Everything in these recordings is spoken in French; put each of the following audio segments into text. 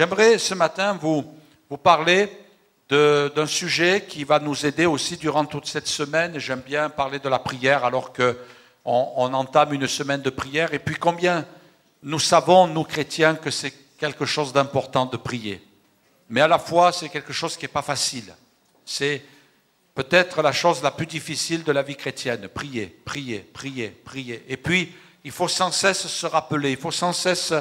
J'aimerais ce matin vous parler d'un sujet qui va nous aider aussi durant toute cette semaine. J'aime bien parler de la prière alors qu'on entame une semaine de prière. Et puis combien nous savons, nous chrétiens, que c'est quelque chose d'important de prier. Mais à la fois, c'est quelque chose qui n'est pas facile. C'est peut-être la chose la plus difficile de la vie chrétienne. Prier, prier, prier, prier. Et puis, il faut sans cesse se rappeler, il faut sans cesse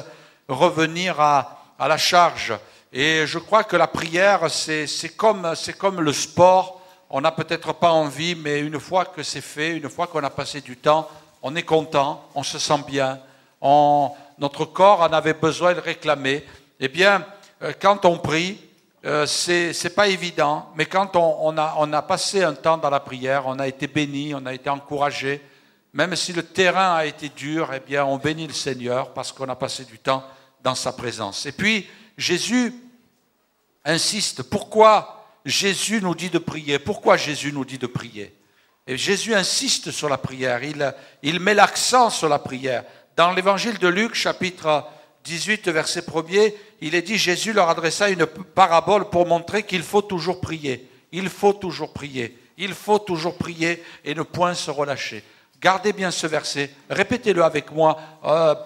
revenir à la charge. Et je crois que la prière, c'est comme le sport. On n'a peut-être pas envie, mais une fois que c'est fait, une fois qu'on a passé du temps, on est content, on se sent bien. Notre corps en avait besoin, il réclamait. Eh bien, quand on prie, c'est pas évident, mais quand on a passé un temps dans la prière, on a été béni, on a été encouragé. Même si le terrain a été dur, eh bien, on bénit le Seigneur parce qu'on a passé du temps dans sa présence. Et puis, Jésus insiste. Pourquoi Jésus nous dit de prier? Pourquoi Jésus nous dit de prier? Et Jésus insiste sur la prière. Il met l'accent sur la prière. Dans l'évangile de Luc, chapitre 18, verset 1er, il est dit, Jésus leur adressa une parabole pour montrer qu'il faut toujours prier. Il faut toujours prier. Il faut toujours prier et ne point se relâcher. Gardez bien ce verset, répétez-le avec moi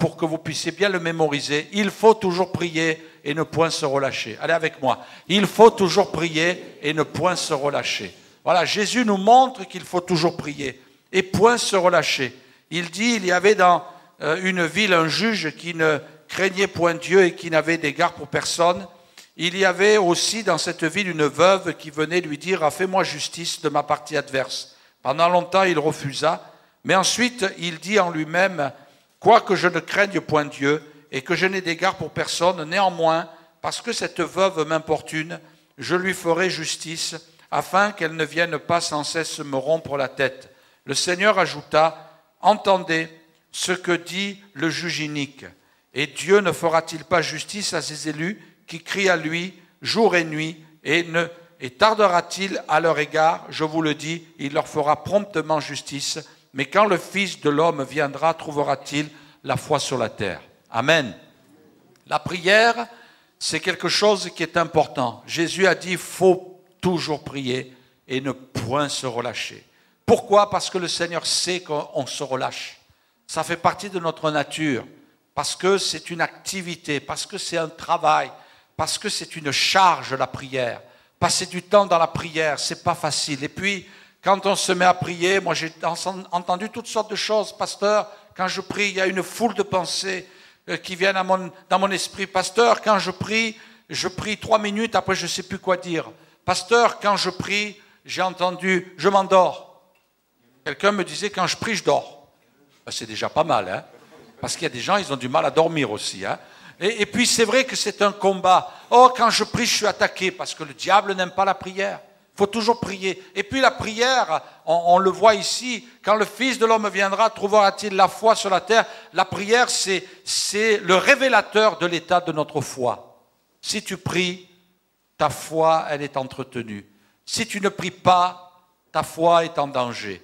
pour que vous puissiez bien le mémoriser. Il faut toujours prier et ne point se relâcher. Allez avec moi. Il faut toujours prier et ne point se relâcher. Voilà, Jésus nous montre qu'il faut toujours prier et point se relâcher. Il dit, il y avait dans une ville un juge qui ne craignait point Dieu et qui n'avait d'égard pour personne. Il y avait aussi dans cette ville une veuve qui venait lui dire « Fais-moi justice de ma partie adverse ». Pendant longtemps, il refusa. Mais ensuite, il dit en lui-même, quoique je ne craigne point Dieu et que je n'ai d'égard pour personne, néanmoins, parce que cette veuve m'importune, je lui ferai justice, afin qu'elle ne vienne pas sans cesse me rompre la tête. Le Seigneur ajouta, entendez ce que dit le juge inique, et Dieu ne fera-t-il pas justice à ses élus qui crient à lui jour et nuit, et tardera-t-il à leur égard? Je vous le dis, il leur fera promptement justice. Mais quand le Fils de l'homme viendra, trouvera-t-il la foi sur la terre? Amen. La prière, c'est quelque chose qui est important. Jésus a dit, il faut toujours prier et ne point se relâcher. Pourquoi? Parce que le Seigneur sait qu'on se relâche. Ça fait partie de notre nature. Parce que c'est une activité, parce que c'est un travail, parce que c'est une charge, la prière. Passer du temps dans la prière, c'est pas facile. Et puis, quand on se met à prier, moi j'ai entendu toutes sortes de choses. Pasteur, quand je prie, il y a une foule de pensées qui viennent dans mon esprit. Pasteur, quand je prie 3 minutes, après je ne sais plus quoi dire. Pasteur, quand je prie, j'ai entendu, je m'endors. Quelqu'un me disait, quand je prie, je dors. Ben, c'est déjà pas mal, hein? Parce qu'il y a des gens, ils ont du mal à dormir aussi. Hein? Et puis c'est vrai que c'est un combat. Oh, quand je prie, je suis attaqué, parce que le diable n'aime pas la prière. Il faut toujours prier. Et puis la prière, on le voit ici, quand le Fils de l'homme viendra, trouvera-t-il la foi sur la terre? La prière, c'est le révélateur de l'état de notre foi. Si tu pries, ta foi, elle est entretenue. Si tu ne pries pas, ta foi est en danger.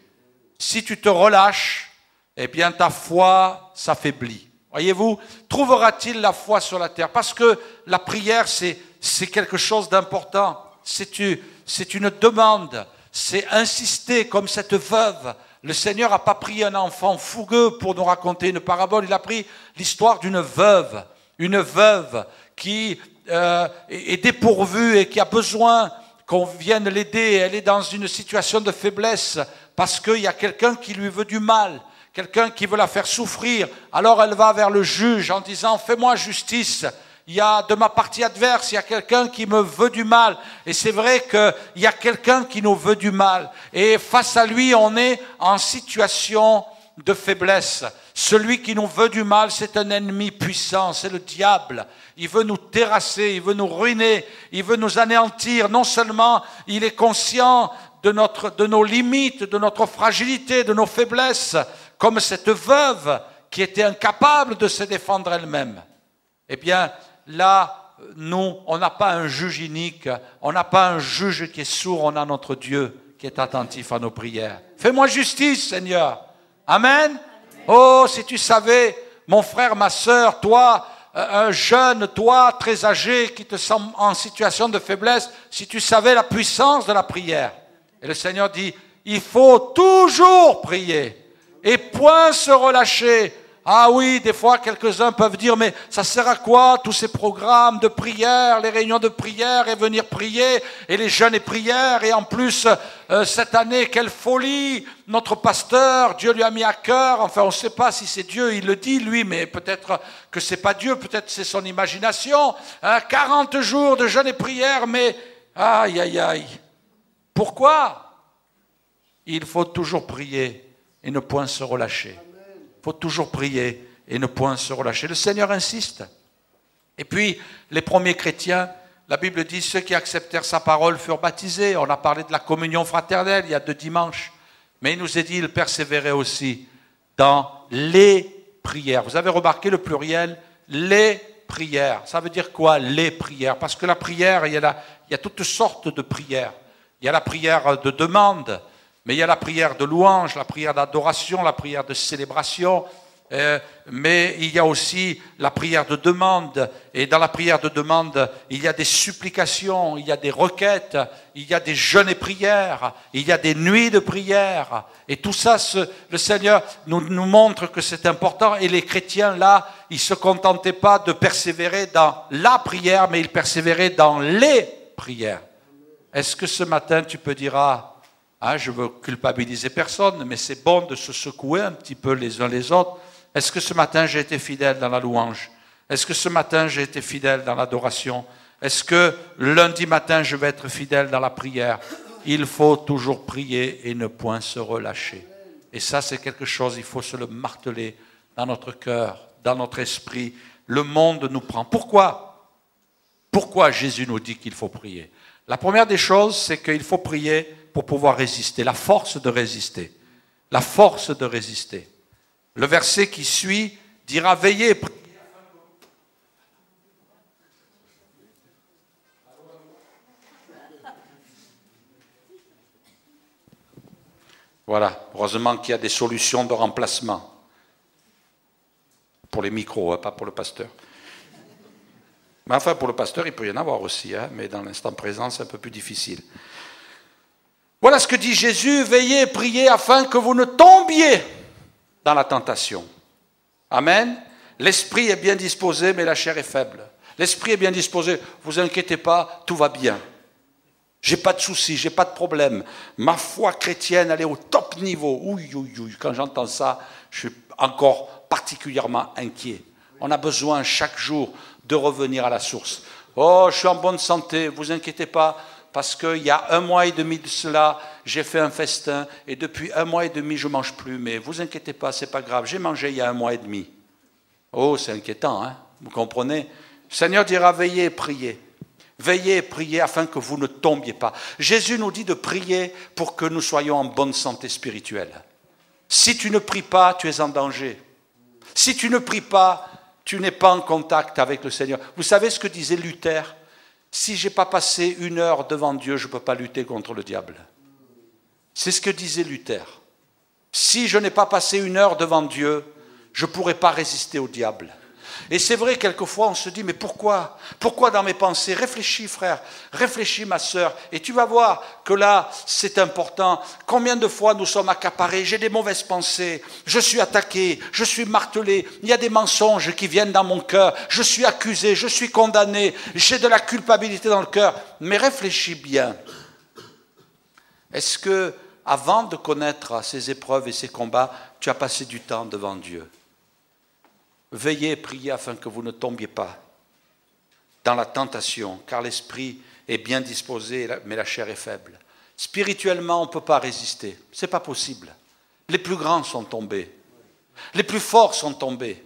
Si tu te relâches, eh bien ta foi s'affaiblit. Voyez-vous, trouvera-t-il la foi sur la terre? Parce que la prière, c'est quelque chose d'important. C'est une demande, c'est insister comme cette veuve. Le Seigneur n'a pas pris un enfant fougueux pour nous raconter une parabole, il a pris l'histoire d'une veuve qui est dépourvue et qui a besoin qu'on vienne l'aider. Elle est dans une situation de faiblesse parce qu'il y a quelqu'un qui lui veut du mal, quelqu'un qui veut la faire souffrir. Alors elle va vers le juge en disant « Fais-moi justice ». Il y a de ma partie adverse, il y a quelqu'un qui me veut du mal. Et c'est vrai qu'il y a quelqu'un qui nous veut du mal. Et face à lui, on est en situation de faiblesse. Celui qui nous veut du mal, c'est un ennemi puissant, c'est le diable. Il veut nous terrasser, il veut nous ruiner, il veut nous anéantir. Non seulement il est conscient de nos limites, de notre fragilité, de nos faiblesses, comme cette veuve qui était incapable de se défendre elle-même. Eh bien, là, nous, on n'a pas un juge inique, on n'a pas un juge qui est sourd, on a notre Dieu qui est attentif à nos prières. Fais-moi justice, Seigneur. Amen. Oh, si tu savais, mon frère, ma sœur, toi, un jeune, toi, très âgé, qui te sent en situation de faiblesse, si tu savais la puissance de la prière. Et le Seigneur dit, il faut toujours prier et point se relâcher. Ah oui, des fois, quelques-uns peuvent dire, mais ça sert à quoi tous ces programmes de prière, les réunions de prière et venir prier et les jeûnes et prières et en plus, cette année, quelle folie, notre pasteur, Dieu lui a mis à cœur, enfin on ne sait pas si c'est Dieu, il le dit lui, mais peut-être que ce n'est pas Dieu, peut-être c'est son imagination, 40 jours de jeûne et prière, mais aïe aïe aïe, pourquoi? Il faut toujours prier et ne point se relâcher. Il faut toujours prier et ne point se relâcher. Le Seigneur insiste. Et puis, les premiers chrétiens, la Bible dit, ceux qui acceptèrent sa parole furent baptisés. On a parlé de la communion fraternelle il y a 2 dimanches. Mais il nous est dit, ils persévéraient aussi dans les prières. Vous avez remarqué le pluriel, les prières. Ça veut dire quoi, les prières? Parce que la prière, il y a toutes sortes de prières. Il y a la prière de demande, mais il y a la prière de louange, la prière d'adoration, la prière de célébration, mais il y a aussi la prière de demande. Et dans la prière de demande, il y a des supplications, il y a des requêtes, il y a des jeûnes et prières, il y a des nuits de prière. Et tout ça, le Seigneur nous montre que c'est important. Et les chrétiens, là, ils ne se contentaient pas de persévérer dans la prière, mais ils persévéraient dans les prières. Est-ce que ce matin, tu peux dire, je ne veux culpabiliser personne, mais c'est bon de se secouer un petit peu les uns les autres. Est-ce que ce matin, j'ai été fidèle dans la louange? Est-ce que ce matin, j'ai été fidèle dans l'adoration? Est-ce que lundi matin, je vais être fidèle dans la prière? Il faut toujours prier et ne point se relâcher. Et ça, c'est quelque chose, il faut se le marteler dans notre cœur, dans notre esprit. Le monde nous prend. Pourquoi? Pourquoi Jésus nous dit qu'il faut prier? La première des choses, c'est qu'il faut prier pour pouvoir résister, la force de résister. La force de résister. Le verset qui suit dira, veillez et priez. Voilà, heureusement qu'il y a des solutions de remplacement. Pour les micros, pas pour le pasteur. Mais enfin, pour le pasteur, il peut y en avoir aussi, mais dans l'instant présent, c'est un peu plus difficile. Voilà ce que dit Jésus, veillez et priez afin que vous ne tombiez dans la tentation. Amen. L'esprit est bien disposé, mais la chair est faible. L'esprit est bien disposé, vous inquiétez pas, tout va bien. J'ai pas de soucis, j'ai pas de problème. Ma foi chrétienne, elle est au top niveau. Quand j'entends ça, je suis encore particulièrement inquiet. On a besoin chaque jour de revenir à la source. Oh, je suis en bonne santé, vous inquiétez pas. Parce qu'il y a 1 mois et demi de cela, j'ai fait un festin et depuis 1 mois et demi, je ne mange plus. Mais vous inquiétez pas, ce n'est pas grave. J'ai mangé il y a 1 mois et demi. Oh, c'est inquiétant, hein? Vous comprenez? Le Seigneur dira, veillez et priez. Veillez et priez afin que vous ne tombiez pas. Jésus nous dit de prier pour que nous soyons en bonne santé spirituelle. Si tu ne pries pas, tu es en danger. Si tu ne pries pas, tu n'es pas en contact avec le Seigneur. Vous savez ce que disait Luther? Si je n'ai pas passé 1 heure devant Dieu, je ne peux pas lutter contre le diable. C'est ce que disait Luther. Si je n'ai pas passé 1 heure devant Dieu, je ne pourrai pas résister au diable. Et c'est vrai, quelquefois, on se dit, mais pourquoi? Pourquoi dans mes pensées? Réfléchis, frère, réfléchis, ma sœur, et tu vas voir que là, c'est important. Combien de fois nous sommes accaparés? J'ai des mauvaises pensées, je suis attaqué, je suis martelé, il y a des mensonges qui viennent dans mon cœur, je suis accusé, je suis condamné, j'ai de la culpabilité dans le cœur. Mais réfléchis bien. Est-ce que, avant de connaître ces épreuves et ces combats, tu as passé du temps devant Dieu? Veillez et priez afin que vous ne tombiez pas dans la tentation, car l'esprit est bien disposé, mais la chair est faible. Spirituellement, on ne peut pas résister. Ce n'est pas possible. Les plus grands sont tombés. Les plus forts sont tombés.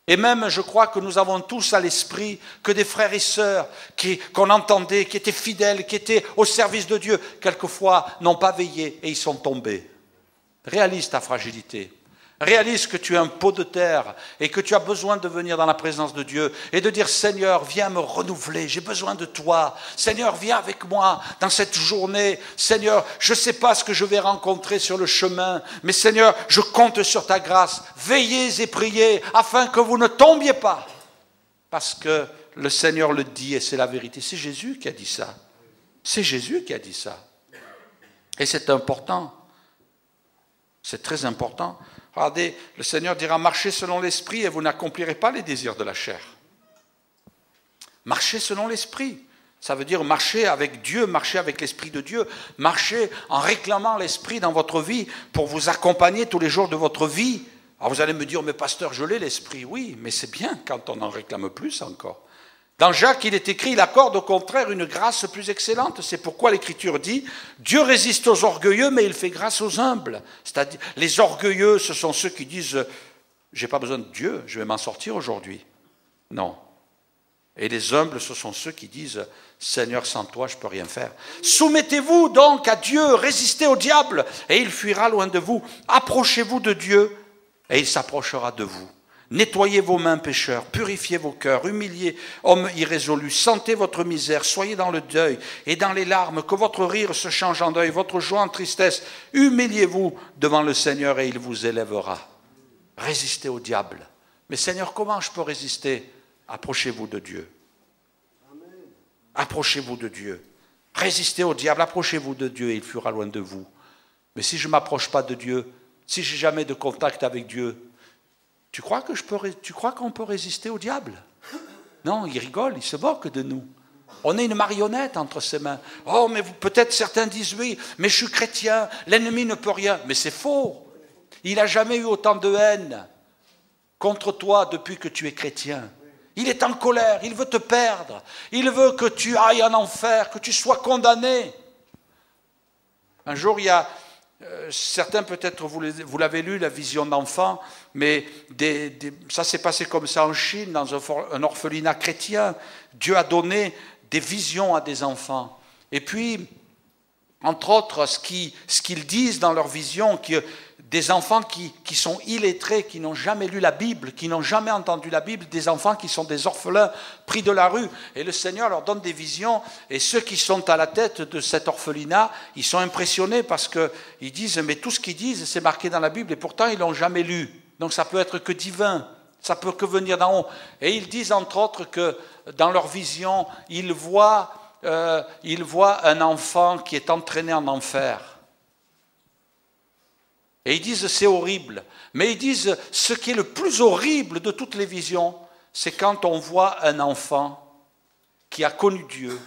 Et même, je crois que nous avons tous à l'esprit que des frères et sœurs qu'on entendait, qui étaient fidèles, qui étaient au service de Dieu, quelquefois n'ont pas veillé et ils sont tombés. Réalise ta fragilité. Réalise que tu es un pot de terre et que tu as besoin de venir dans la présence de Dieu et de dire, Seigneur, viens me renouveler, j'ai besoin de toi. Seigneur, viens avec moi dans cette journée. Seigneur, je ne sais pas ce que je vais rencontrer sur le chemin, mais Seigneur, je compte sur ta grâce. Veillez et priez afin que vous ne tombiez pas. parce que le Seigneur le dit et c'est la vérité. C'est Jésus qui a dit ça. C'est Jésus qui a dit ça. Et c'est important. C'est très important. Regardez, le Seigneur dira, marchez selon l'esprit et vous n'accomplirez pas les désirs de la chair. Marchez selon l'esprit. Ça veut dire marcher avec Dieu, marcher avec l'Esprit de Dieu, marcher en réclamant l'Esprit dans votre vie pour vous accompagner tous les jours de votre vie. Alors vous allez me dire, mais pasteur, je l'ai l'Esprit. Oui, mais c'est bien quand on en réclame plus encore. Dans Jacques, il est écrit, il accorde au contraire une grâce plus excellente. C'est pourquoi l'Écriture dit, Dieu résiste aux orgueilleux, mais il fait grâce aux humbles. C'est-à-dire, les orgueilleux, ce sont ceux qui disent, j'ai pas besoin de Dieu, je vais m'en sortir aujourd'hui. Non. Et les humbles, ce sont ceux qui disent, Seigneur, sans toi, je ne peux rien faire. Soumettez-vous donc à Dieu, résistez au diable, et il fuira loin de vous. Approchez-vous de Dieu, et il s'approchera de vous. Nettoyez vos mains, pécheurs, purifiez vos cœurs, humiliez, hommes irrésolus, sentez votre misère, soyez dans le deuil et dans les larmes, que votre rire se change en deuil, votre joie en tristesse. Humiliez-vous devant le Seigneur et il vous élèvera. Résistez au diable. Mais Seigneur, comment je peux résister? Approchez-vous de Dieu. Approchez-vous de Dieu. Résistez au diable, approchez-vous de Dieu et il fuira loin de vous. Mais si je ne m'approche pas de Dieu, si je n'ai jamais de contact avec Dieu, tu crois qu'on peut résister au diable? Non, il rigole, il se moque de nous. On est une marionnette entre ses mains. Oh, mais peut-être certains disent oui, mais je suis chrétien, l'ennemi ne peut rien. Mais c'est faux. Il n'a jamais eu autant de haine contre toi depuis que tu es chrétien. Il est en colère, il veut te perdre. Il veut que tu ailles en enfer, que tu sois condamné. Un jour, il y a... certains peut-être vous l'avez lu, la vision d'enfant, mais ça s'est passé comme ça en Chine, dans un orphelinat chrétien. Dieu a donné des visions à des enfants. Et puis, entre autres, ce qu'ils disent dans leurs visions, des enfants qui sont illettrés, qui n'ont jamais lu la Bible, qui n'ont jamais entendu la Bible, des enfants qui sont des orphelins pris de la rue. Et le Seigneur leur donne des visions. Et ceux qui sont à la tête de cet orphelinat, ils sont impressionnés parce qu'ils disent, mais tout ce qu'ils disent, c'est marqué dans la Bible et pourtant ils ne l'ont jamais lu. Donc ça peut être que divin, ça peut que venir d'en haut. Et ils disent entre autres que dans leur vision, ils voient un enfant qui est entraîné en enfer. Et ils disent c'est horrible. Mais ils disent ce qui est le plus horrible de toutes les visions, c'est quand on voit un enfant qui a connu Dieu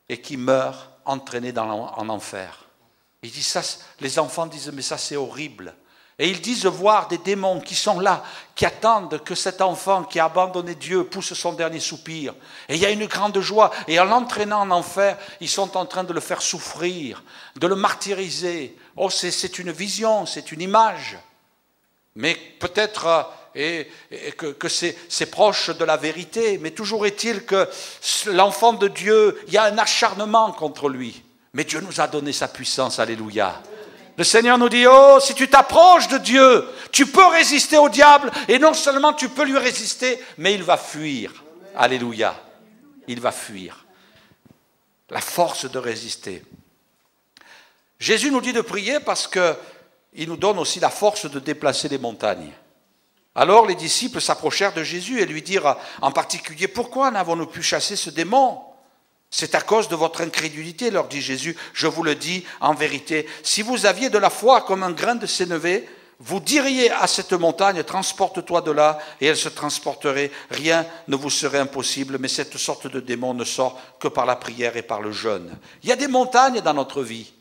et qui meurt entraîné en enfer. Ils disent ça, les enfants disent mais ça c'est horrible. Et ils disent voir des démons qui sont là, qui attendent que cet enfant qui a abandonné Dieu pousse son dernier soupir. Et il y a une grande joie. Et en l'entraînant en enfer, ils sont en train de le faire souffrir, de le martyriser. Oh, c'est une vision, c'est une image. Mais peut-être que c'est proche de la vérité. Mais toujours est-il que l'enfant de Dieu, il y a un acharnement contre lui. Mais Dieu nous a donné sa puissance, alléluia. Le Seigneur nous dit, oh, si tu t'approches de Dieu, tu peux résister au diable, et non seulement tu peux lui résister, mais il va fuir. Alléluia. Il va fuir. La force de résister. Jésus nous dit de prier parce qu'il nous donne aussi la force de déplacer les montagnes. Alors les disciples s'approchèrent de Jésus et lui dirent en particulier, pourquoi n'avons-nous pu chasser ce démon ? C'est à cause de votre incrédulité, leur dit Jésus. Je vous le dis en vérité, si vous aviez de la foi comme un grain de sénévé, vous diriez à cette montagne, transporte-toi de là, et elle se transporterait. Rien ne vous serait impossible, mais cette sorte de démon ne sort que par la prière et par le jeûne. Il y a des montagnes dans notre vie.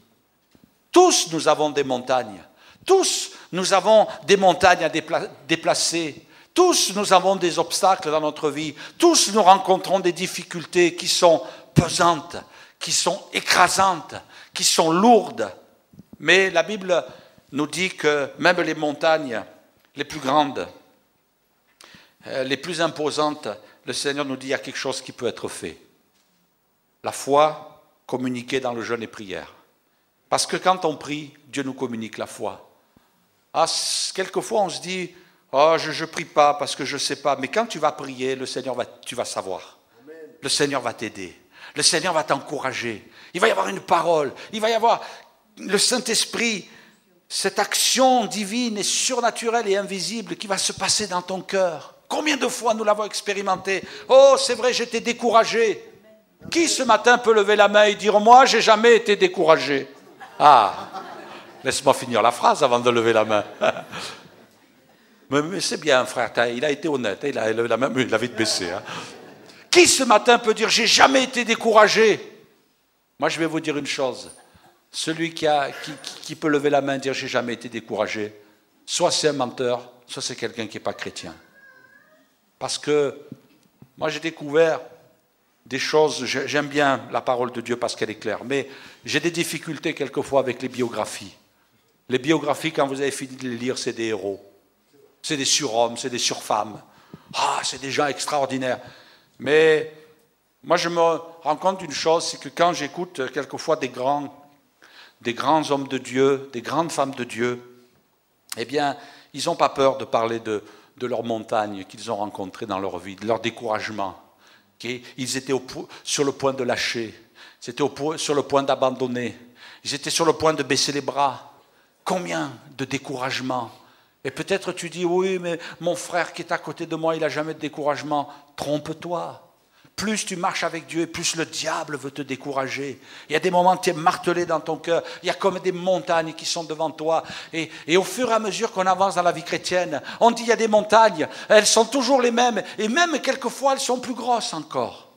Tous nous avons des montagnes. Tous nous avons des montagnes à déplacer. Tous nous avons des obstacles dans notre vie. Tous nous rencontrons des difficultés qui sont pesantes, qui sont écrasantes, qui sont lourdes. Mais la Bible nous dit que même les montagnes les plus grandes, les plus imposantes, le Seigneur nous dit qu'il y a quelque chose qui peut être fait. La foi communiquée dans le jeûne et prière. Parce que quand on prie, Dieu nous communique la foi. Quelquefois on se dit, oh, je ne prie pas parce que je ne sais pas. Mais quand tu vas prier, tu vas savoir. Amen. Le Seigneur va t'aider. Le Seigneur va t'encourager. Il va y avoir une parole. Il va y avoir le Saint-Esprit, cette action divine et surnaturelle et invisible qui va se passer dans ton cœur. Combien de fois nous l'avons expérimenté? Oh, c'est vrai, j'étais découragé. Qui ce matin peut lever la main et dire, moi, j'ai jamais été découragé? Ah, laisse-moi finir la phrase avant de lever la main. Mais c'est bien, frère, il a été honnête, il a levé la main, mais il l'a vite baissé. Hein. Qui ce matin peut dire, j'ai jamais été découragé? Moi, je vais vous dire une chose. Celui qui peut lever la main et dire, j'ai jamais été découragé, soit c'est un menteur, soit c'est quelqu'un qui n'est pas chrétien. Parce que moi, j'ai découvert des choses, j'aime bien la parole de Dieu parce qu'elle est claire, mais j'ai des difficultés quelquefois avec les biographies. Les biographies, quand vous avez fini de les lire, c'est des héros. C'est des surhommes, c'est des surfemmes. Ah, c'est des gens extraordinaires. Mais moi, je me rends compte d'une chose, c'est que quand j'écoute quelquefois des grands hommes de Dieu, des grandes femmes de Dieu, eh bien, ils n'ont pas peur de parler de leurs montagnes qu'ils ont rencontrées dans leur vie, de leur découragement. Ils étaient sur le point de lâcher, ils étaient sur le point d'abandonner, ils étaient sur le point de baisser les bras. Combien de découragement? Et peut-être tu dis, oui, mais mon frère qui est à côté de moi, il n'a jamais de découragement. Trompe-toi. Plus tu marches avec Dieu, plus le diable veut te décourager. Il y a des moments où tu es martelé dans ton cœur. Il y a comme des montagnes qui sont devant toi. Et au fur et à mesure qu'on avance dans la vie chrétienne, on dit il y a des montagnes. Elles sont toujours les mêmes. Et même quelquefois, elles sont plus grosses encore.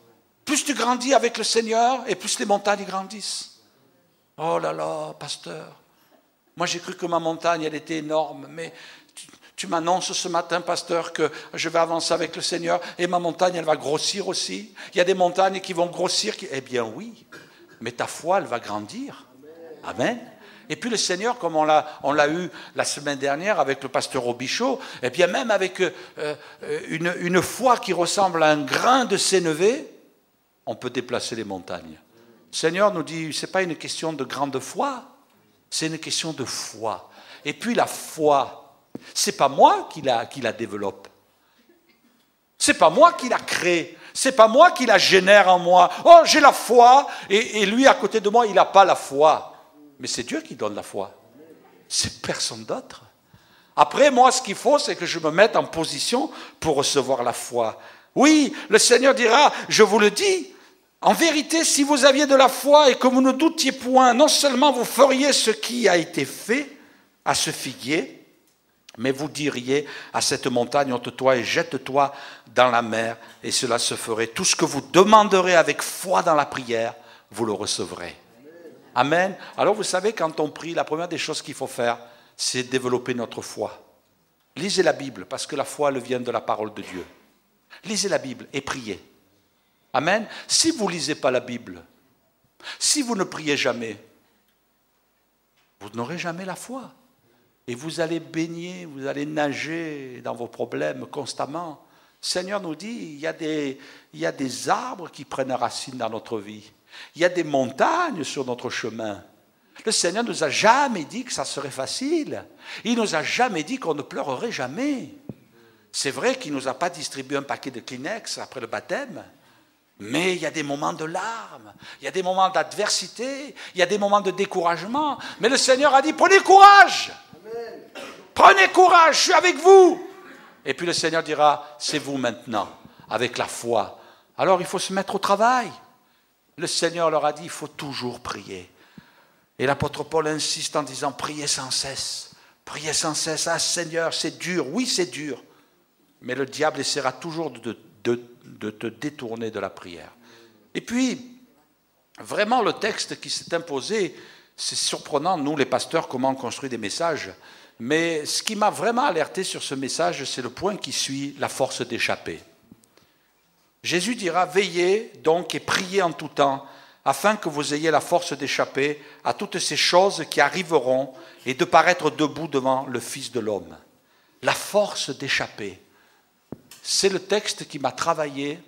Plus tu grandis avec le Seigneur, et plus les montagnes grandissent. Oh là là, pasteur. Moi, j'ai cru que ma montagne, elle était énorme. Mais tu m'annonces ce matin, pasteur, que je vais avancer avec le Seigneur et ma montagne, elle va grossir aussi. Il y a des montagnes qui vont grossir. Eh bien oui, mais ta foi, elle va grandir. Amen. Et puis le Seigneur, comme on l'a eu la semaine dernière avec le pasteur Robichaud, eh bien même avec une foi qui ressemble à un grain de sénévé, on peut déplacer les montagnes. Le Seigneur nous dit, ce n'est pas une question de grande foi, c'est une question de foi. Et puis la foi, c'est pas moi qui la développe. C'est pas moi qui la crée. C'est pas moi qui la génère en moi. Oh, j'ai la foi, et lui à côté de moi, il n'a pas la foi. Mais c'est Dieu qui donne la foi. C'est personne d'autre. Après, moi, ce qu'il faut, c'est que je me mette en position pour recevoir la foi. Oui, le Seigneur dira, je vous le dis, en vérité, si vous aviez de la foi et que vous ne doutiez point, non seulement vous feriez ce qui a été fait à ce figuier, mais vous diriez à cette montagne, ôte-toi et jette-toi dans la mer, et cela se ferait. Tout ce que vous demanderez avec foi dans la prière, vous le recevrez. Amen. Alors vous savez, quand on prie, la première des choses qu'il faut faire, c'est développer notre foi. Lisez la Bible, parce que la foi, elle vient de la parole de Dieu. Lisez la Bible et priez. Amen. Si vous ne lisez pas la Bible, si vous ne priez jamais, vous n'aurez jamais la foi. Et vous allez baigner, vous allez nager dans vos problèmes constamment. Le Seigneur nous dit, il y a des arbres qui prennent racine dans notre vie. Il y a des montagnes sur notre chemin. Le Seigneur ne nous a jamais dit que ça serait facile. Il ne nous a jamais dit qu'on ne pleurerait jamais. C'est vrai qu'il ne nous a pas distribué un paquet de Kleenex après le baptême. Mais il y a des moments de larmes, il y a des moments d'adversité, il y a des moments de découragement. Mais le Seigneur a dit, prenez courage. Prenez courage, je suis avec vous. Et puis le Seigneur dira, c'est vous maintenant, avec la foi. Alors il faut se mettre au travail. Le Seigneur leur a dit, il faut toujours prier. Et l'apôtre Paul insiste en disant, priez sans cesse. Priez sans cesse. Ah Seigneur, c'est dur. Oui, c'est dur. Mais le diable essaiera toujours de te détourner de la prière. Et puis, vraiment le texte qui s'est imposé, c'est surprenant, nous les pasteurs, comment on construit des messages. Mais ce qui m'a vraiment alerté sur ce message, c'est le point qui suit, la force d'échapper. Jésus dira, veillez donc et priez en tout temps, afin que vous ayez la force d'échapper à toutes ces choses qui arriveront et de paraître debout devant le Fils de l'homme. La force d'échapper. C'est le texte qui m'a travaillé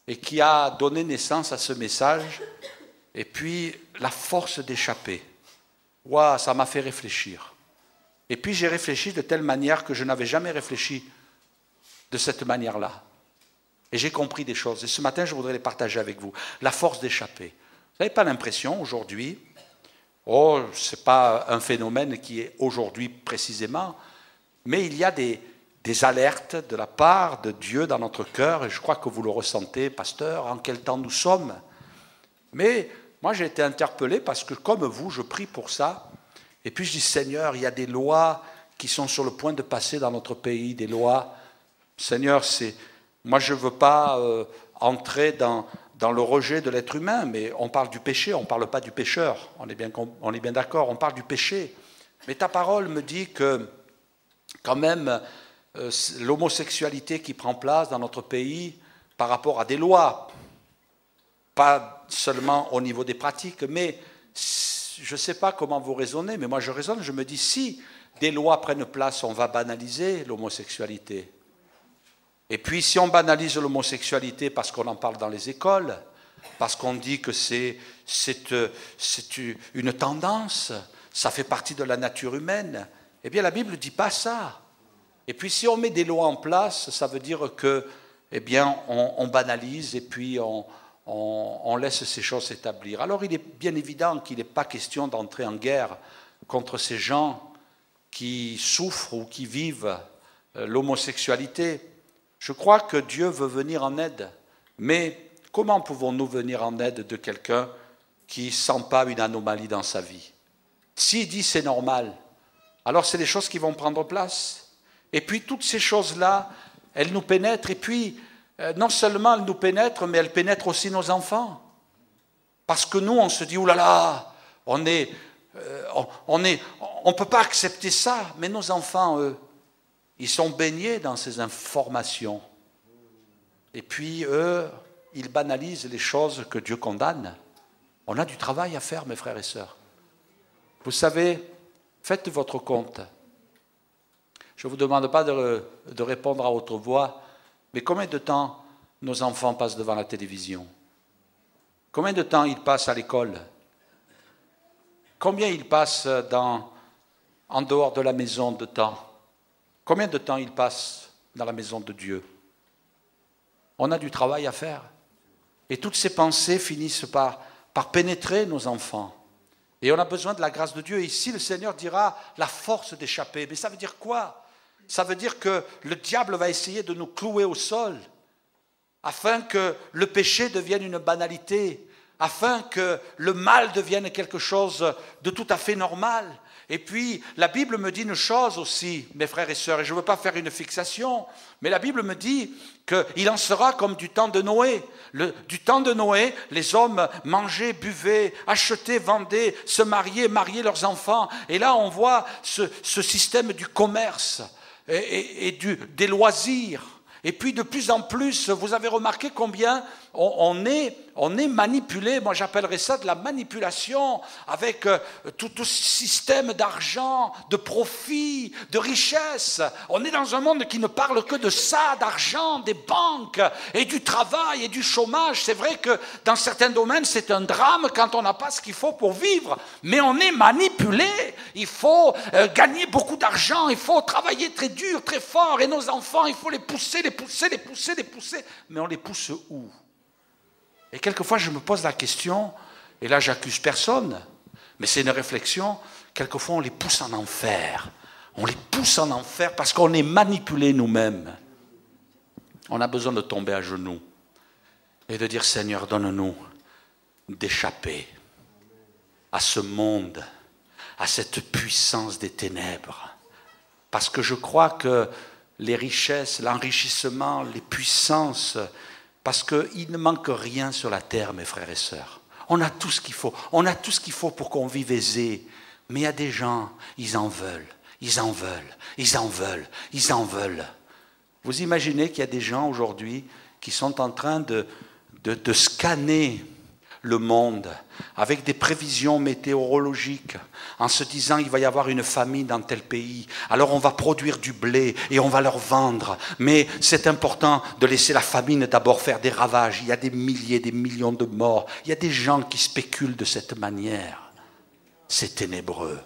et qui a donné naissance à ce message. Et puis, la force d'échapper. Waouh, ça m'a fait réfléchir. Et puis, j'ai réfléchi de telle manière que je n'avais jamais réfléchi de cette manière-là. Et j'ai compris des choses. Et ce matin, je voudrais les partager avec vous. La force d'échapper. Vous n'avez pas l'impression, aujourd'hui, ce n'est pas un phénomène qui est aujourd'hui précisément, mais il y a des des alertes de la part de Dieu dans notre cœur, et je crois que vous le ressentez, pasteur, en quel temps nous sommes. Mais moi j'ai été interpellé parce que comme vous, je prie pour ça, et puis je dis Seigneur, il y a des lois qui sont sur le point de passer dans notre pays, des lois, Seigneur, moi je ne veux pas entrer dans le rejet de l'être humain, mais on parle du péché, on ne parle pas du pécheur, on est bien d'accord, on parle du péché. Mais ta parole me dit que quand même l'homosexualité qui prend place dans notre pays par rapport à des lois, pas seulement au niveau des pratiques, mais je ne sais pas comment vous raisonnez, mais moi je raisonne, je me dis si des lois prennent place, on va banaliser l'homosexualité. Et puis si on banalise l'homosexualité parce qu'on en parle dans les écoles, parce qu'on dit que c'est une tendance, ça fait partie de la nature humaine, eh bien la Bible ne dit pas ça. Et puis si on met des lois en place, ça veut dire que, eh bien, on banalise et puis on laisse ces choses s'établir. Alors il est bien évident qu'il n'est pas question d'entrer en guerre contre ces gens qui souffrent ou qui vivent l'homosexualité. Je crois que Dieu veut venir en aide, mais comment pouvons-nous venir en aide de quelqu'un qui ne sent pas une anomalie dans sa vie? S'il dit c'est normal, alors c'est des choses qui vont prendre place. Et puis toutes ces choses-là, elles nous pénètrent, et puis non seulement elles nous pénètrent, mais elles pénètrent aussi nos enfants. Parce que nous, on se dit, oulala, on ne peut pas accepter ça, mais nos enfants, eux, ils sont baignés dans ces informations. Et puis, eux, ils banalisent les choses que Dieu condamne. On a du travail à faire, mes frères et sœurs. Vous savez, faites votre compte. Je ne vous demande pas de répondre à haute voix, mais combien de temps nos enfants passent devant la télévision? Combien de temps ils passent à l'école? Combien ils passent en dehors de la maison de temps? Combien de temps ils passent dans la maison de Dieu? On a du travail à faire. Et toutes ces pensées finissent par pénétrer nos enfants. Et on a besoin de la grâce de Dieu. Et ici, le Seigneur dira la force d'échapper. Mais ça veut dire quoi? Ça veut dire que le diable va essayer de nous clouer au sol afin que le péché devienne une banalité, afin que le mal devienne quelque chose de tout à fait normal. Et puis, la Bible me dit une chose aussi, mes frères et sœurs, et je ne veux pas faire une fixation, mais la Bible me dit qu'il en sera comme du temps de Noé. Du temps de Noé, les hommes mangeaient, buvaient, achetaient, vendaient, se mariaient, mariaient leurs enfants. Et là, on voit ce système du commerce et des loisirs. Et puis de plus en plus, vous avez remarqué combien on est manipulé. Moi j'appellerais ça de la manipulation avec tout ce système d'argent, de profit, de richesse. On est dans un monde qui ne parle que de ça, d'argent, des banques et du travail et du chômage. C'est vrai que dans certains domaines c'est un drame quand on n'a pas ce qu'il faut pour vivre. Mais on est manipulé. Il faut gagner beaucoup d'argent, il faut travailler très dur, très fort. Et nos enfants, il faut les pousser. Mais on les pousse où? Et quelquefois, je me pose la question, et là, j'accuse personne, mais c'est une réflexion, quelquefois, on les pousse en enfer. On les pousse en enfer parce qu'on est manipulés nous-mêmes. On a besoin de tomber à genoux et de dire, Seigneur, donne-nous d'échapper à ce monde, à cette puissance des ténèbres. Parce que je crois que les richesses, l'enrichissement, les puissances, parce qu'il ne manque rien sur la terre, mes frères et sœurs. On a tout ce qu'il faut. On a tout ce qu'il faut pour qu'on vive aisé. Mais il y a des gens, ils en veulent. Vous imaginez qu'il y a des gens aujourd'hui qui sont en train de scanner le monde avec des prévisions météorologiques en se disant il va y avoir une famine dans tel pays, alors on va produire du blé et on va leur vendre, mais c'est important de laisser la famine d'abord faire des ravages. Il y a des milliers, des millions de morts, il y a des gens qui spéculent de cette manière. C'est ténébreux.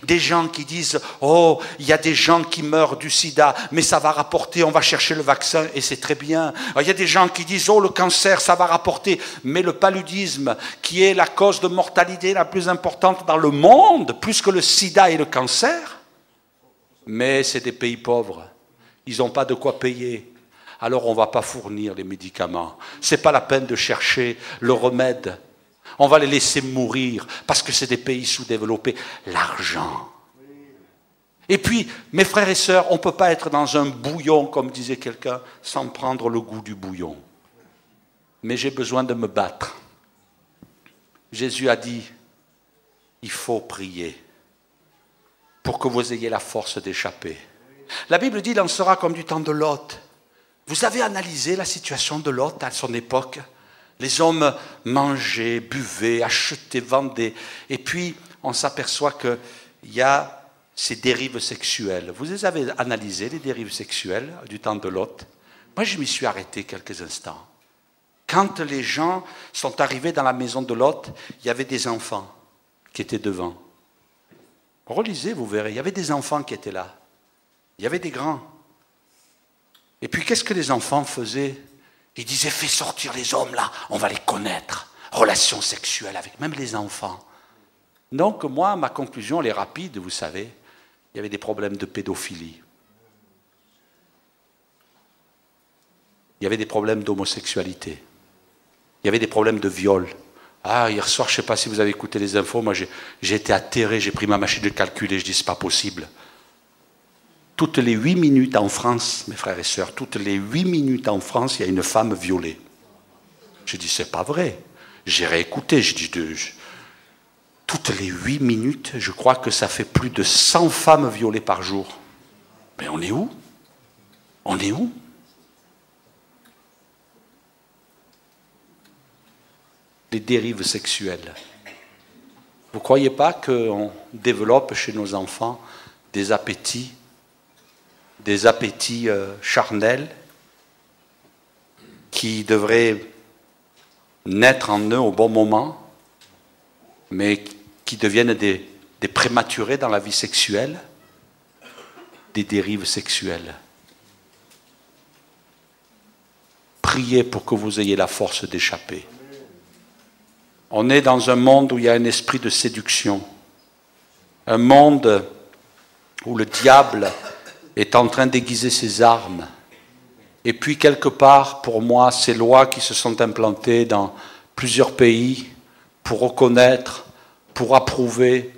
Des gens qui disent « Oh, il y a des gens qui meurent du sida, mais ça va rapporter, on va chercher le vaccin et c'est très bien. » Il y a des gens qui disent « Oh, le cancer, ça va rapporter. » Mais le paludisme, qui est la cause de mortalité la plus importante dans le monde, plus que le sida et le cancer, mais c'est des pays pauvres. Ils n'ont pas de quoi payer. Alors on ne va pas fournir les médicaments. Ce n'est pas la peine de chercher le remède. On va les laisser mourir parce que c'est des pays sous-développés. L'argent. Et puis, mes frères et sœurs, on ne peut pas être dans un bouillon, comme disait quelqu'un, sans prendre le goût du bouillon. Mais j'ai besoin de me battre. Jésus a dit, il faut prier pour que vous ayez la force d'échapper. La Bible dit, il en sera comme du temps de Lot. Vous avez analysé la situation de Lot à son époque? Les hommes mangeaient, buvaient, achetaient, vendaient. Et puis, on s'aperçoit qu'il y a ces dérives sexuelles. Vous les avez analysées, les dérives sexuelles du temps de Lot? Moi, je m'y suis arrêté quelques instants. Quand les gens sont arrivés dans la maison de Lot, il y avait des enfants qui étaient devant. Relisez, vous verrez, il y avait des enfants qui étaient là. Il y avait des grands. Et puis, qu'est-ce que les enfants faisaient? Ils disaient, fais sortir les hommes là, on va les connaître. Relations sexuelles avec même les enfants. Donc, moi, ma conclusion, elle est rapide, vous savez. Il y avait des problèmes de pédophilie. Il y avait des problèmes d'homosexualité. Il y avait des problèmes de viol. Ah, hier soir, je ne sais pas si vous avez écouté les infos, moi j'ai été atterré, j'ai pris ma machine de calcul et je dis, c'est pas possible. Toutes les 8 minutes en France, mes frères et sœurs, toutes les 8 minutes en France, il y a une femme violée. Je dis, c'est pas vrai. J'ai réécouté, je dis, toutes les 8 minutes, je crois que ça fait plus de 100 femmes violées par jour. Mais on est où? On est où? Les dérives sexuelles. Vous ne croyez pas qu'on développe chez nos enfants des appétits charnels qui devraient naître en eux au bon moment, mais qui deviennent des prématurés dans la vie sexuelle, des dérives sexuelles. Priez pour que vous ayez la force d'échapper. On est dans un monde où il y a un esprit de séduction, un monde où le diable est en train d'aiguiser ses armes. Et puis quelque part, pour moi, ces lois qui se sont implantées dans plusieurs pays pour reconnaître, pour approuver,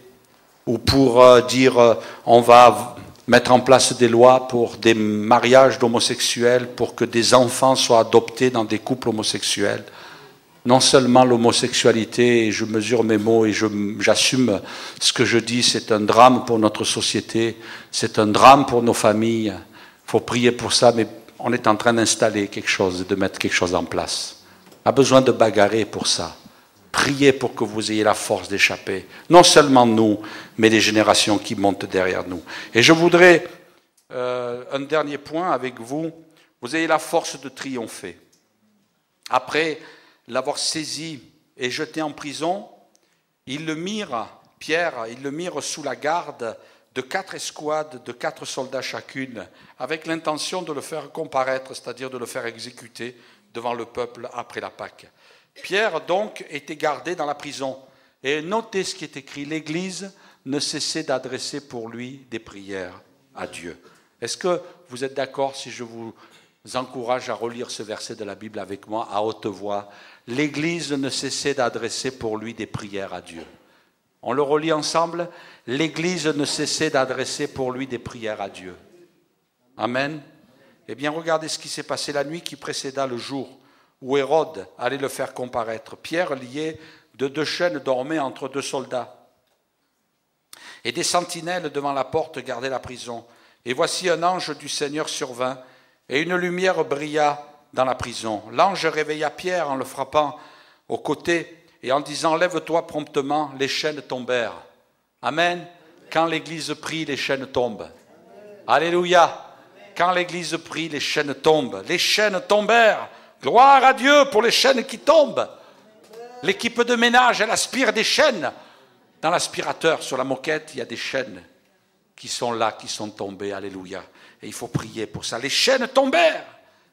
ou pour dire on va mettre en place des lois pour des mariages d'homosexuels, pour que des enfants soient adoptés dans des couples homosexuels. Non seulement l'homosexualité, et je mesure mes mots et j'assume ce que je dis, c'est un drame pour notre société, c'est un drame pour nos familles. Il faut prier pour ça, mais on est en train d'installer quelque chose, de mettre quelque chose en place. On a besoin de bagarrer pour ça. Priez pour que vous ayez la force d'échapper. Non seulement nous, mais les générations qui montent derrière nous. Et je voudrais, un dernier point avec vous, vous ayez la force de triompher. Après l'avoir saisi et jeté en prison, ils le mirent, Pierre, ils le mirent sous la garde de 4 escouades, de 4 soldats chacune, avec l'intention de le faire comparaître, c'est-à-dire de le faire exécuter devant le peuple après la Pâque. Pierre, donc, était gardé dans la prison. Et notez ce qui est écrit, l'Église ne cessait d'adresser pour lui des prières à Dieu. Est-ce que vous êtes d'accord si je vous encourage à relire ce verset de la Bible avec moi à haute voix? L'Église ne cessait d'adresser pour lui des prières à Dieu. On le relit ensemble. L'Église ne cessait d'adresser pour lui des prières à Dieu. Amen. Eh bien, regardez ce qui s'est passé la nuit qui précéda le jour où Hérode allait le faire comparaître. Pierre, lié de 2 chaînes, dormait entre 2 soldats. Et des sentinelles devant la porte gardaient la prison. Et voici un ange du Seigneur survint, et une lumière brilla dans la prison. L'ange réveilla Pierre en le frappant au côté et en disant « Lève-toi promptement », les chaînes tombèrent. Amen. Quand l'Église prie, les chaînes tombent. Alléluia. Quand l'Église prie, les chaînes tombent. Les chaînes tombèrent. Gloire à Dieu pour les chaînes qui tombent. L'équipe de ménage, elle aspire des chaînes. Dans l'aspirateur, sur la moquette, il y a des chaînes qui sont là, qui sont tombées. Alléluia. Et il faut prier pour ça. Les chaînes tombèrent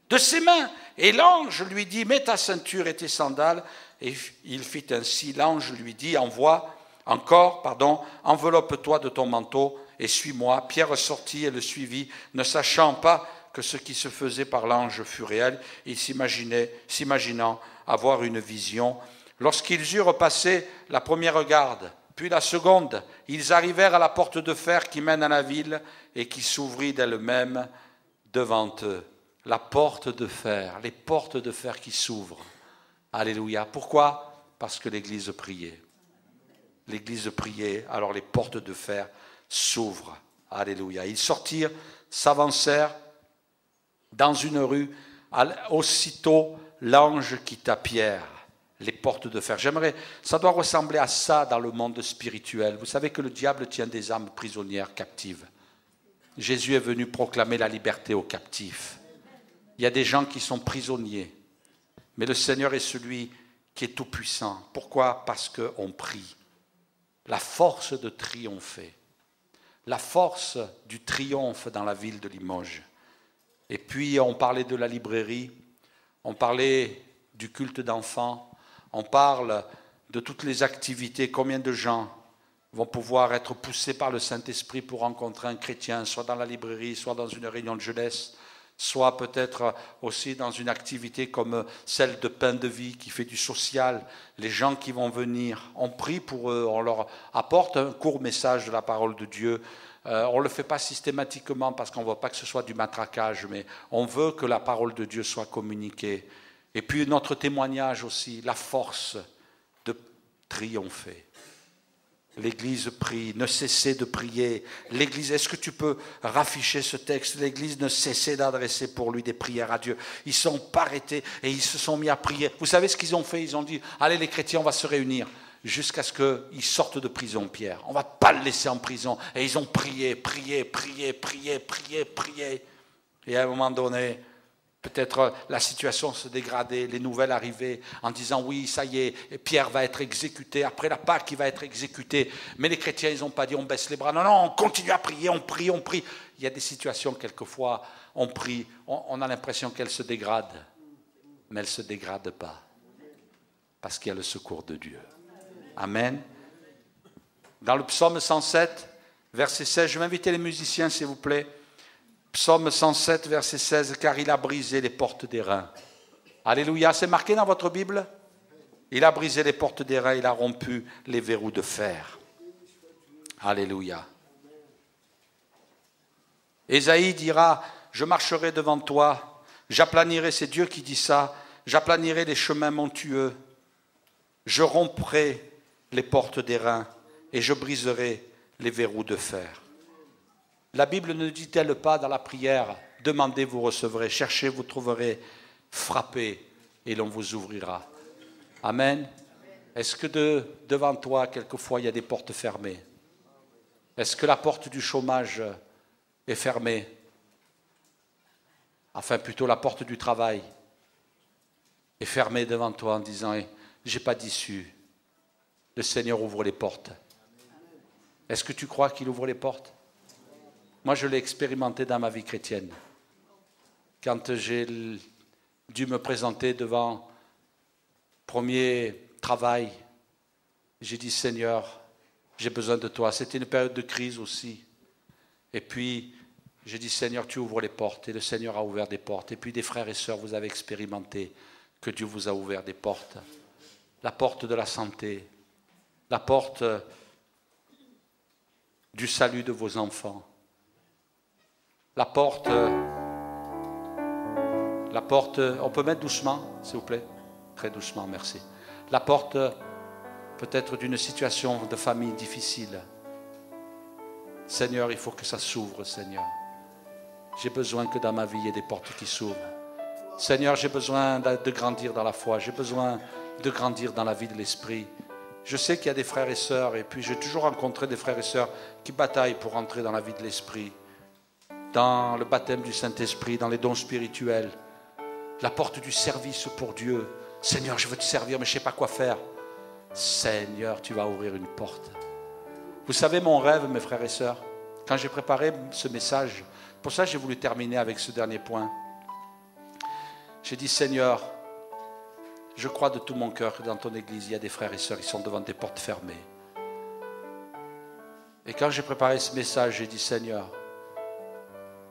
de ses mains. Et l'ange lui dit, mets ta ceinture et tes sandales. Et il fit ainsi. L'ange lui dit, enveloppe-toi de ton manteau et suis-moi. Pierre sortit et le suivit, ne sachant pas que ce qui se faisait par l'ange fût réel, il s'imaginant avoir une vision. Lorsqu'ils eurent passé la première garde, puis la seconde, ils arrivèrent à la porte de fer qui mène à la ville et qui s'ouvrit d'elle-même devant eux. La porte de fer, les portes de fer qui s'ouvrent. Alléluia. Pourquoi? Parce que l'Église priait. L'Église priait, alors les portes de fer s'ouvrent. Alléluia. Ils sortirent, s'avancèrent dans une rue. Aussitôt, l'ange quitta Pierre. Les portes de fer. Ça doit ressembler à ça dans le monde spirituel. Vous savez que le diable tient des âmes prisonnières captives. Jésus est venu proclamer la liberté aux captifs. Il y a des gens qui sont prisonniers. Mais le Seigneur est celui qui est tout-puissant. Pourquoi? Parce qu'on prie. La force de triompher. La force du triomphe dans la ville de Limoges. Et puis on parlait de la librairie, on parlait du culte d'enfants, on parle de toutes les activités. Combien de gens vont pouvoir être poussés par le Saint-Esprit pour rencontrer un chrétien, soit dans la librairie, soit dans une réunion de jeunesse, soit peut-être aussi dans une activité comme celle de Pain de Vie qui fait du social. Les gens qui vont venir, on prie pour eux, on leur apporte un court message de la parole de Dieu. On ne le fait pas systématiquement parce qu'on ne veut pas que ce soit du matraquage, mais on veut que la parole de Dieu soit communiquée. Et puis notre témoignage aussi, la force de triompher. L'Église prie, ne cessez de prier. L'Église, est-ce que tu peux rafficher ce texte? L'Église ne cessait d'adresser pour lui des prières à Dieu. Ils ne sont pas arrêtés et ils se sont mis à prier. Vous savez ce qu'ils ont fait? Ils ont dit, allez les chrétiens, on va se réunir jusqu'à ce qu'ils sortent de prison, Pierre. On ne va pas le laisser en prison. Et ils ont prié. Et à un moment donné, peut-être la situation se dégradait, les nouvelles arrivaient en disant oui, ça y est, Pierre va être exécuté, après la Pâque il va être exécuté. Mais les chrétiens, ils n'ont pas dit on baisse les bras. Non, on continue à prier, on prie. Il y a des situations, quelquefois, on prie, on a l'impression qu'elles se dégradent. Mais elles ne se dégradent pas. Parce qu'il y a le secours de Dieu. Amen. Dans le psaume 107, verset 16, je vais inviter les musiciens s'il vous plaît. Psaume 107, verset 16, car il a brisé les portes des reins. Alléluia, c'est marqué dans votre Bible? Il a brisé les portes des reins, il a rompu les verrous de fer. Alléluia. Ésaïe dira, je marcherai devant toi, j'aplanirai, c'est Dieu qui dit ça, j'aplanirai les chemins montueux, je romprai les portes des reins et je briserai les verrous de fer. La Bible ne dit-elle pas dans la prière, demandez, vous recevrez, cherchez, vous trouverez, frappez et l'on vous ouvrira. Amen. Est-ce que devant toi, quelquefois, il y a des portes fermées? Est-ce que la porte du chômage est fermée? Enfin, plutôt la porte du travail est fermée devant toi en disant, j'ai pas d'issue. Le Seigneur ouvre les portes. Est-ce que tu crois qu'il ouvre les portes? Moi, je l'ai expérimenté dans ma vie chrétienne. Quand j'ai dû me présenter devant premier travail, j'ai dit, Seigneur, j'ai besoin de toi. C'était une période de crise aussi. Et puis, j'ai dit, Seigneur, tu ouvres les portes. Et le Seigneur a ouvert des portes. Et puis, des frères et sœurs, vous avez expérimenté que Dieu vous a ouvert des portes. La porte de la santé, la porte du salut de vos enfants, la porte, on peut mettre doucement, s'il vous plaît? Très doucement, merci. La porte peut-être d'une situation de famille difficile. Seigneur, il faut que ça s'ouvre, Seigneur. J'ai besoin que dans ma vie, il y ait des portes qui s'ouvrent. Seigneur, j'ai besoin de grandir dans la foi. J'ai besoin de grandir dans la vie de l'esprit. Je sais qu'il y a des frères et sœurs, et puis j'ai toujours rencontré des frères et sœurs qui bataillent pour entrer dans la vie de l'esprit, dans le baptême du Saint-Esprit, dans les dons spirituels, la porte du service pour Dieu. Seigneur, je veux te servir, mais je ne sais pas quoi faire. Seigneur, tu vas ouvrir une porte. Vous savez mon rêve, mes frères et sœurs, quand j'ai préparé ce message, pour ça j'ai voulu terminer avec ce dernier point. J'ai dit, Seigneur, je crois de tout mon cœur que dans ton église, il y a des frères et sœurs qui sont devant des portes fermées. Et quand j'ai préparé ce message, j'ai dit, Seigneur,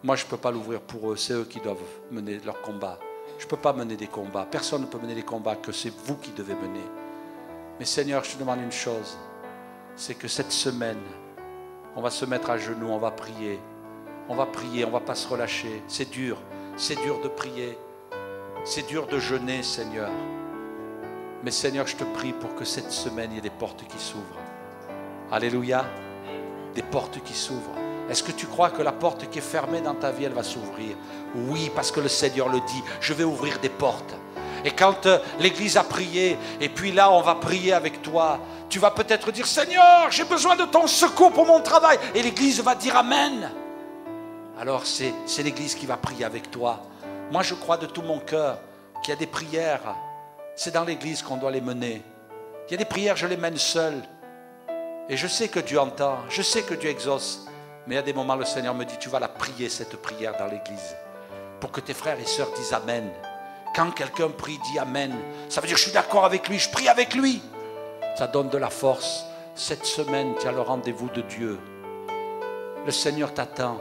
Moi, je ne peux pas l'ouvrir pour eux. C'est eux qui doivent mener leur combat. Je ne peux pas mener des combats. Personne ne peut mener des combats que c'est vous qui devez mener. Mais Seigneur, je te demande une chose. C'est que cette semaine, on va se mettre à genoux, on va prier. On va prier, on ne va pas se relâcher. C'est dur de prier. C'est dur de jeûner, Seigneur. Mais Seigneur, je te prie pour que cette semaine, il y ait des portes qui s'ouvrent. Alléluia. Des portes qui s'ouvrent. Est-ce que tu crois que la porte qui est fermée dans ta vie, elle va s'ouvrir? Oui, parce que le Seigneur le dit. Je vais ouvrir des portes. Et quand l'Église a prié, et puis là, on va prier avec toi, tu vas peut-être dire, Seigneur, j'ai besoin de ton secours pour mon travail. Et l'Église va dire Amen. Alors c'est l'Église qui va prier avec toi. Moi, je crois de tout mon cœur qu'il y a des prières. C'est dans l'Église qu'on doit les mener. Il y a des prières, je les mène seul. Et je sais que Dieu entend, je sais que Dieu exauce. Mais à des moments, le Seigneur me dit, tu vas la prier, cette prière dans l'Église. Pour que tes frères et sœurs disent Amen. Quand quelqu'un prie, dit Amen. Ça veut dire, je suis d'accord avec lui, je prie avec lui. Ça donne de la force. Cette semaine, tu as le rendez-vous de Dieu. Le Seigneur t'attend.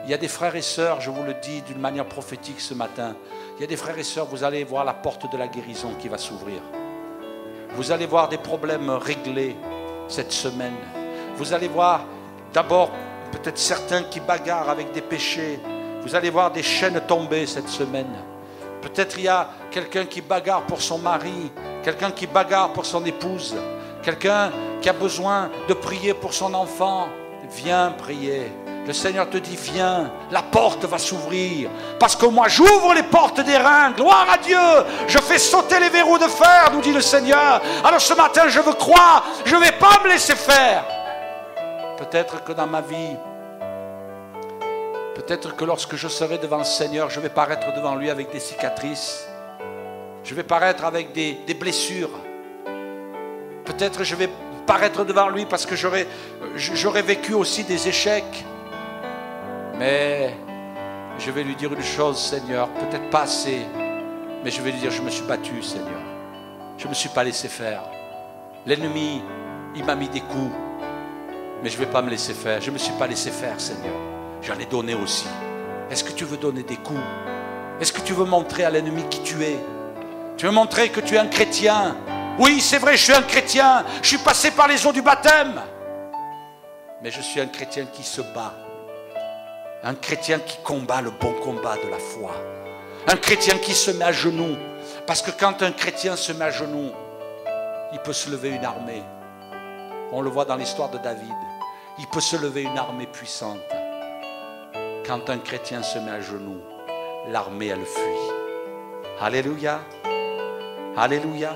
Il y a des frères et sœurs, je vous le dis d'une manière prophétique ce matin. Il y a des frères et sœurs, vous allez voir la porte de la guérison qui va s'ouvrir. Vous allez voir des problèmes réglés cette semaine. Vous allez voir d'abord peut-être certains qui bagarrent avec des péchés. Vous allez voir des chaînes tomber cette semaine. Peut-être il y a quelqu'un qui bagarre pour son mari, quelqu'un qui bagarre pour son épouse, quelqu'un qui a besoin de prier pour son enfant. Viens prier. Le Seigneur te dit, viens, la porte va s'ouvrir. Parce que moi, j'ouvre les portes des reins. Gloire à Dieu. Je fais sauter les verrous de fer, nous dit le Seigneur. Alors ce matin, je veux croire. Je ne vais pas me laisser faire. Peut-être que dans ma vie, peut-être que lorsque je serai devant le Seigneur, je vais paraître devant lui avec des cicatrices. Je vais paraître avec des blessures. Peut-être je vais paraître devant lui parce que j'aurais vécu aussi des échecs. Mais je vais lui dire une chose, Seigneur, peut-être pas assez, mais je vais lui dire, je me suis battu, Seigneur. Je ne me suis pas laissé faire. L'ennemi, il m'a mis des coups, mais je ne vais pas me laisser faire. Je ne me suis pas laissé faire, Seigneur. J'en ai donné aussi. Est-ce que tu veux donner des coups? Est-ce que tu veux montrer à l'ennemi qui tu es? Tu veux montrer que tu es un chrétien? Oui, c'est vrai, je suis un chrétien. Je suis passé par les eaux du baptême. Mais je suis un chrétien qui se bat. Un chrétien qui combat le bon combat de la foi. Un chrétien qui se met à genoux. Parce que quand un chrétien se met à genoux, il peut se lever une armée. On le voit dans l'histoire de David. Il peut se lever une armée puissante. Quand un chrétien se met à genoux, l'armée, elle fuit. Alléluia. Alléluia.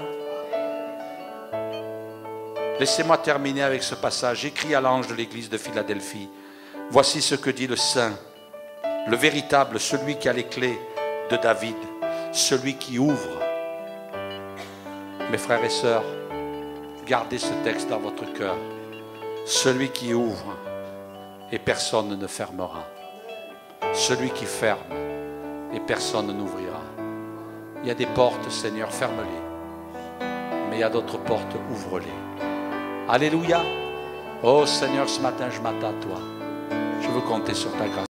Laissez-moi terminer avec ce passage. J'écris à l'ange de l'église de Philadelphie. Voici ce que dit le saint, le véritable, celui qui a les clés de David, celui qui ouvre. Mes frères et sœurs, gardez ce texte dans votre cœur. Celui qui ouvre et personne ne fermera. Celui qui ferme et personne n'ouvrira. Il y a des portes, Seigneur, ferme-les. Mais il y a d'autres portes, ouvre-les. Alléluia. Oh Seigneur, ce matin, je m'attends à toi. Je veux compter sur ta grâce.